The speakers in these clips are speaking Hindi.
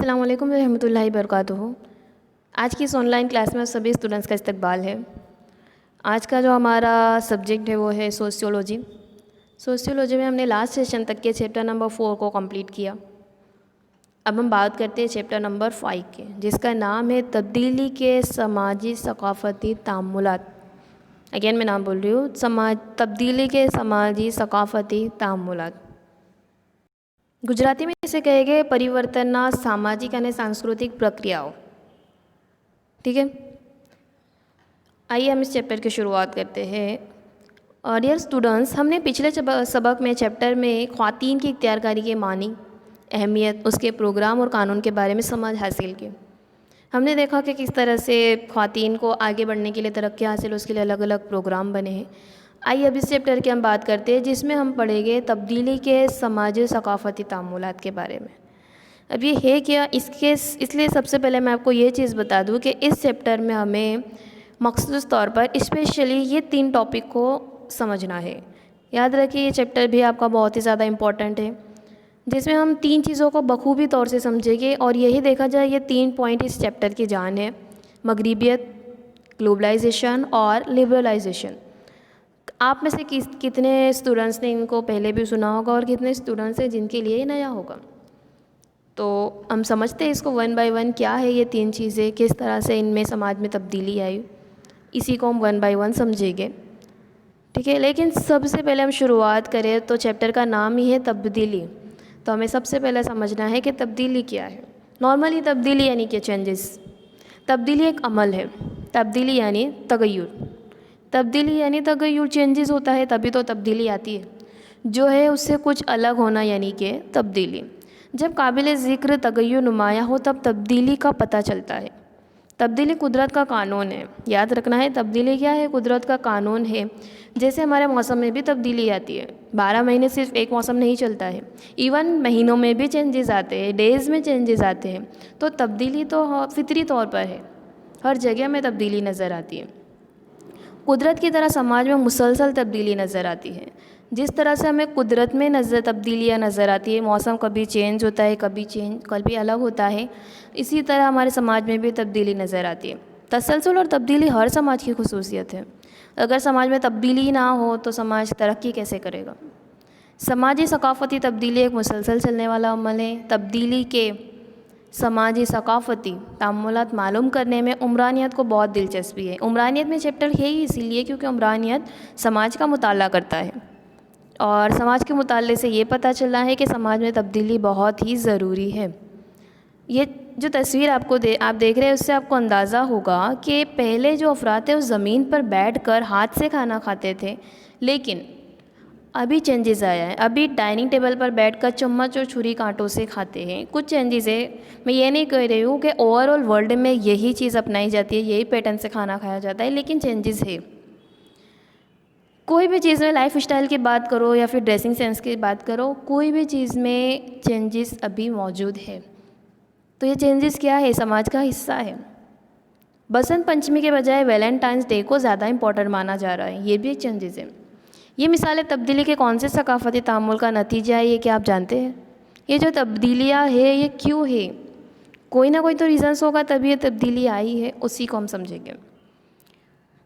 अस्सलाम वालेकुम रहमतुल्लाहि बरकातुहू। आज की इस ऑनलाइन क्लास में सभी स्टूडेंट्स का इस्तकबाल है। आज का जो हमारा सब्जेक्ट है वो है सोशियोलॉजी। सोशियोलॉजी में हमने लास्ट सेशन तक के चैप्टर नंबर 4 को कंप्लीट किया। अब हम बात करते हैं चैप्टर नंबर 5 के, जिसका नाम है तब्दीली के समाजी सकाफ़ती तामुलात। अगेन मैं नाम बोल रही हूँ, तब्दीली के समाजी सकाफ़ती तामुलात। गुजराती में इसे कहेंगे परिवर्तनना सामाजिक અને सांस्कृतिक प्रक्रियाओं। ठीक है, आइए हम इस चैप्टर की शुरुआत करते हैं। और डियर स्टूडेंट्स, हमने पिछले सबक में चैप्टर में ख़्वातीन की इख्तियारकारी के मानी, अहमियत, उसके प्रोग्राम और कानून के बारे में समझ हासिल की। हमने देखा कि किस तरह से ख़्वातीन को आगे बढ़ने के लिए तरक्की हासिल, उसके लिए अलग अलग प्रोग्राम बने हैं। आइए अब इस चैप्टर की हम बात करते हैं, जिसमें हम पढ़ेंगे तब्दीली के समाजी सकाफ़ती तामुलात के बारे में। अब ये है क्या, इसलिए सबसे पहले मैं आपको ये चीज़ बता दूं कि इस चैप्टर में हमें मखसूस तौर पर स्पेशली ये 3 टॉपिक को समझना है। याद रखिए ये चैप्टर भी आपका बहुत ही ज़्यादा इम्पॉर्टेंट है, जिसमें हम 3 चीज़ों को बखूबी तौर से समझेंगे। और यही देखा जाए ये 3 पॉइंट इस चैप्टर की जान है: मगरिबियत, ग्लोबलाइजेशन और लिबरलाइजेशन। आप में से कितने स्टूडेंट्स ने इनको पहले भी सुना होगा और कितने स्टूडेंट्स हैं जिनके लिए नया होगा। तो हम समझते हैं इसको वन बाय वन, क्या है ये 3 चीज़ें, किस तरह से इनमें समाज में तब्दीली आई, इसी को हम वन बाय वन समझेंगे। ठीक है, लेकिन सबसे पहले हम शुरुआत करें तो चैप्टर का नाम ही है तब्दीली। तो हमें सबसे पहले समझना है कि तब्दीली क्या है। नॉर्मली तब्दीली यानी कि चेंजेस। तब्दीली एक अमल है, तब्दीली यानी तगय्युर। तब्दीली यानी तगय्युर, चेंजेस होता है तभी तो तब्दीली आती है, जो है उससे कुछ अलग होना, यानी कि तब्दीली। जब काबिल ज़िक्र तगय्युर नुमाया हो तब तब्दीली का पता चलता है। तब्दीली कुदरत का कानून है, याद रखना है। तब्दीली क्या है? कुदरत का कानून है। जैसे हमारे मौसम में भी तब्दीली आती है, 12 महीने सिर्फ एक मौसम नहीं चलता है, इवन महीनों में भी चेंजेस आते हैं, डेज़ में चेंजेस आते हैं। तो तब्दीली तो फितरी तौर पर है, हर जगह में तब्दीली नज़र आती है। कुदरत की तरह समाज में मुसलसल तब्दीली नज़र आती है। जिस तरह से हमें कुदरत में तब्दीलियाँ नज़र आती है, मौसम कभी चेंज होता है, कभी अलग होता है, इसी तरह हमारे समाज में भी तब्दीली नज़र आती है। तसलसल और तब्दीली हर समाज की खुसूसियत है। अगर समाज में तब्दीली ना हो तो समाज तरक्की कैसे करेगा। समाजी सकाफ़ती तब्दीली एक मुसलसल चलने वाला अमल है। तब्दीली के समाजी सकाफ़ती तामुलात मालूम करने में उमरानियत को बहुत दिलचस्पी है। उमरानियत में चैप्टर है ही इसीलिए क्योंकि उमरानियत समाज का मुताला करता है, और समाज के मुताले से ये पता चला है कि समाज में तब्दीली बहुत ही ज़रूरी है। ये जो तस्वीर आप देख रहे हैं, उससे आपको अंदाज़ा होगा कि पहले जो अफराद थे वो ज़मीन पर बैठकर हाथ से खाना खाते थे, लेकिन अभी चेंजेस आया है। अभी डाइनिंग टेबल पर बैठकर चम्मच और छुरी कांटों से खाते हैं। कुछ चेंजेस है, मैं ये नहीं कह रही हूँ कि ओवरऑल वर्ल्ड में यही चीज़ अपनाई जाती है, यही पैटर्न से खाना खाया जाता है, लेकिन चेंजेस है। कोई भी चीज़ में लाइफ स्टाइल की बात करो या फिर ड्रेसिंग सेंस की बात करो, कोई भी चीज़ में चेंजेस अभी मौजूद है। तो ये चेंजेस क्या है? समाज का हिस्सा है। बसंत पंचमी के बजाय वैलेंटाइंस डे को ज़्यादा इंपॉर्टेंट माना जा रहा है, ये भी एक चेंजेस है। ये मिसालें तब्दीली के कौन से सकाफ़ती तामुल का नतीजा है, ये क्या आप जानते हैं? ये जो तब्दीलियाँ है ये क्यों है? कोई ना कोई तो रीज़न्स होगा तभी ये तब्दीली आई है, उसी को हम समझेंगे।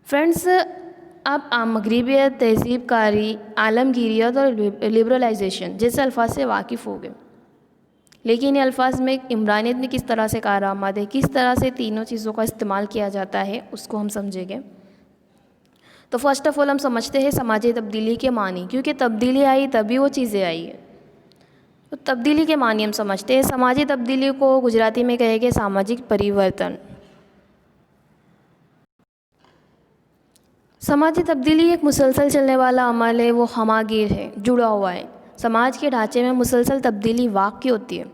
फ्रेंड्स, आप मगरिबियत, तहज़ीबकारी, आलमगीरियत और लिबरलाइजेशन जैसे अल्फाज से वाकिफ़ हो गए, लेकिन ये अल्फाज में इमरानियत में किस तरह से कारआमद है, किस तरह से तीनों चीज़ों का इस्तेमाल किया जाता है, उसको हम समझेंगे। तो फर्स्ट ऑफ़ ऑल हम समझते हैं समाजी तब्दीली के मानी, क्योंकि तब्दीली आई तभी वो चीज़ें आई है। तो तब्दीली के मानी हम समझते हैं। समाजी तब्दीली को गुजराती में कहेंगे सामाजिक परिवर्तन। समाजी तब्दीली एक मुसलसल चलने वाला अमल है, वो हमागिर है, जुड़ा हुआ है। समाज के ढांचे में मुसलसल तब्दीली वाक़ई होती है,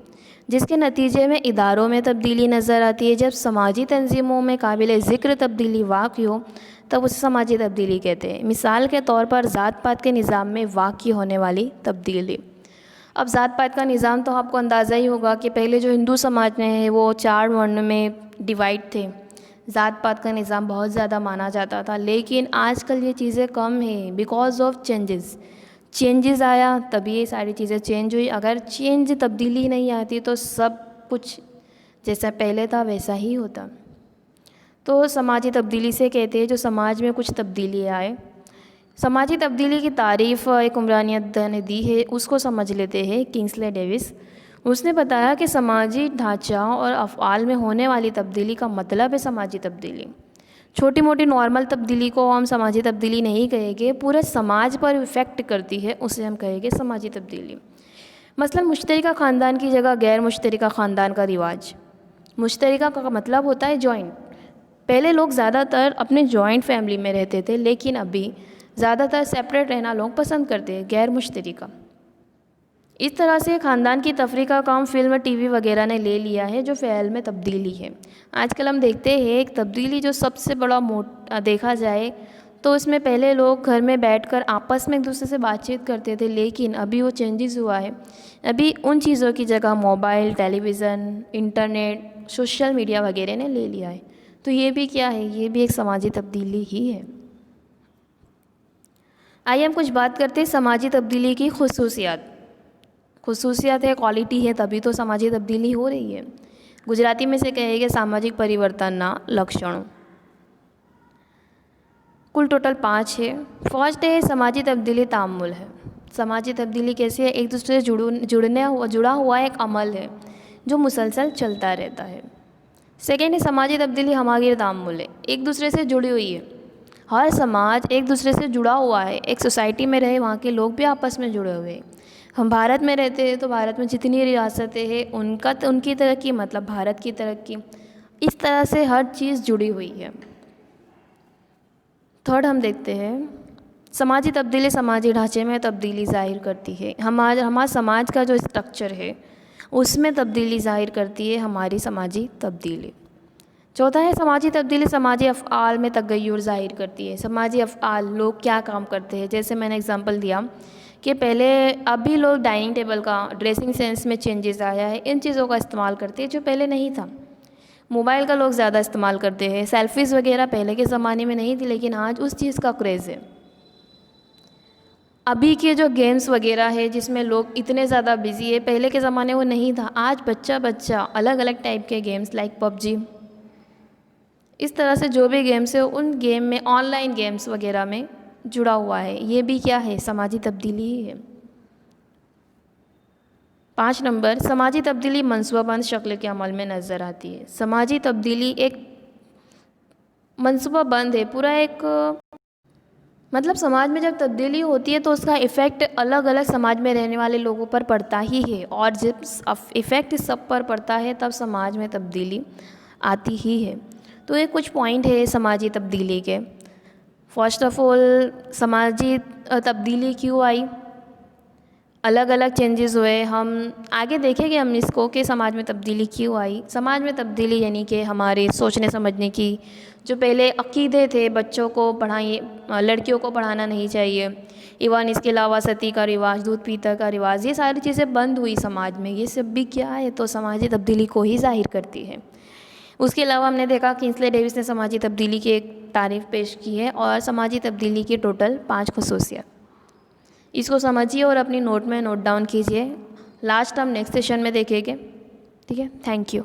जिसके नतीजे में इदारों में तब्दीली नज़र आती है। जब समाजी तंजीमों में काबिल ज़िक्र तब्दीली वाक़ई हो तब उसे समाजी तब्दीली कहते हैं। मिसाल के तौर पर ज़ात पात के निज़ाम में वाक़ई होने वाली तब्दीली। अब ज़ात पात का निज़ाम तो आपको अंदाज़ा ही होगा कि पहले जो हिंदू समाज में है वो 4 वर्ण में डिवाइड थे। ज़ात पात का निज़ाम बहुत ज़्यादा माना जाता था, लेकिन आजकल ये चीज़ें कम हैं बिकॉज़ ऑफ चेंजेस आया तभी ये सारी चीज़ें चेंज हुई। अगर तब्दीली नहीं आती तो सब कुछ जैसा पहले था वैसा ही होता। तो समाजी तब्दीली से कहते हैं जो समाज में कुछ तब्दीली आए। समाजी तब्दीली की तारीफ़ एक उमरानी अद्दा ने दी है, उसको समझ लेते हैं। किंग्सले डेविस, उसने बताया कि समाजी ढांचा और अफ़आल में होने वाली तब्दीली का मतलब है समाजी तब्दीली। छोटी मोटी नॉर्मल तब्दीली को हम समाजी तब्दीली नहीं कहेंगे, पूरे समाज पर इफ़ेक्ट करती है उसे हम कहेंगे समाजी तब्दीली। मसलन मुश्तरका ख़ानदान की जगह गैर मुश्तरका ख़ानदान का रिवाज। मुश्तरका का मतलब होता है जॉइंट। पहले लोग ज़्यादातर अपने जॉइंट फैमिली में रहते थे, लेकिन अभी ज़्यादातर सेपरेट रहना लोग पसंद करते हैं, गैर मुश्तरका। इस तरह से ख़ानदान की तफरी का काम फ़िल्म, टीवी वगैरह ने ले लिया है, जो फ़ैल में तब्दीली है। आजकल हम देखते हैं एक तब्दीली जो सबसे बड़ा देखा जाए तो इसमें पहले लोग घर में बैठकर आपस में एक दूसरे से बातचीत करते थे, लेकिन अभी वो चेंजेस हुआ है। अभी उन चीज़ों की जगह mobile, television, internet, social media वगैरह ने ले लिया है। तो ये भी क्या है, ये भी एक समाजी तब्दीली ही है। आइए हम कुछ बात करते हैं समाजी तब्दीली की खुसूसियात है, क्वालिटी है, तभी तो समाजी तब्दीली हो रही है। गुजराती में से कहेंगे सामाजिक परिवर्तन ना लक्षणों। कुल टोटल 5 है। फर्स्ट है समाजी तब्दीली तामुल है। समाजी तब्दीली कैसे है, एक दूसरे से जुड़ा हुआ एक अमल है जो मुसलसल चलता रहता है। सेकेंड है समाजी तब्दीली हमागिर तामुल है, एक दूसरे से जुड़ी हुई है। हर समाज एक दूसरे से जुड़ा हुआ है, एक सोसाइटी में रहे वहाँ के लोग भी आपस में जुड़े हुए हैं। हम भारत में रहते हैं तो भारत में जितनी रियासतें हैं उनकी तरक्की मतलब भारत की तरक्की, इस तरह से हर चीज़ जुड़ी हुई है। थर्ड हम देखते हैं समाजी तब्दीली समाजी ढांचे में तब्दीली ज़ाहिर करती है। हमारा समाज का जो स्ट्रक्चर है उसमें तब्दीली ज़ाहिर करती है हमारी समाजी तब्दीली। चौथा है समाजी तब्दीली समाजी अफ़आल में तगय्युर ज़ाहिर करती है। समाजी अफ़आल, लोग क्या काम करते हैं, जैसे मैंने एग्जांपल दिया कि पहले अभी लोग डाइनिंग टेबल का, ड्रेसिंग सेंस में चेंजेस आया है, इन चीज़ों का इस्तेमाल करते हैं जो पहले नहीं था। मोबाइल का लोग ज़्यादा इस्तेमाल करते हैं। सेल्फ़ीज़ वगैरह पहले के ज़माने में नहीं थी, लेकिन आज उस चीज़ का क्रेज़ है। अभी के जो गेम्स वगैरह है जिसमें लोग इतने ज़्यादा बिज़ी है, पहले के ज़माने वो नहीं था। आज बच्चा अलग अलग टाइप के गेम्स लाइक पबजी, इस तरह से जो भी गेम्स है उन गेम में, ऑनलाइन गेम्स वगैरह में जुड़ा हुआ है। ये भी क्या है, समाजी तब्दीली ही है। 5 नंबर, समाजी तब्दीली मनसूबाबंद शक्ल के अमल में नज़र आती है। समाजी तब्दीली एक मनसूबाबंद है, पूरा एक मतलब समाज में जब तब्दीली होती है तो उसका इफ़ेक्ट अलग अलग समाज में रहने वाले लोगों पर पड़ता ही है, और जब इफ़ेक्ट सब पर पड़ता है तब समाज में तब्दीली आती ही है। तो ये कुछ पॉइंट है समाजी तब्दीली के। फर्स्ट ऑफ ऑल, समाजी तब्दीली क्यों आई, अलग अलग चेंजेस हुए, हम आगे देखेंगे हम इसको कि समाज में तब्दीली क्यों आई। समाज में तब्दीली यानी कि हमारे सोचने समझने की, जो पहले अक़ीदे थे बच्चों को पढ़ाइए, लड़कियों को पढ़ाना नहीं चाहिए, इवन इसके अलावा सती का रिवाज, दूध पीता का रिवाज, ये सारी चीज़ें बंद हुई समाज में। ये सब भी क्या है, तो समाजी तब्दीली को ही ज़ाहिर करती है। उसके अलावा हमने देखा किंग्सले डेविस ने समाजी तब्दीली की एक तारीफ़ पेश की है, और समाजी तब्दीली की टोटल 5 खुसूसियत। इसको समझिए और अपनी नोट में नोट डाउन कीजिए। लास्ट हम नेक्स्ट सेशन में देखेंगे। ठीक है, थैंक यू।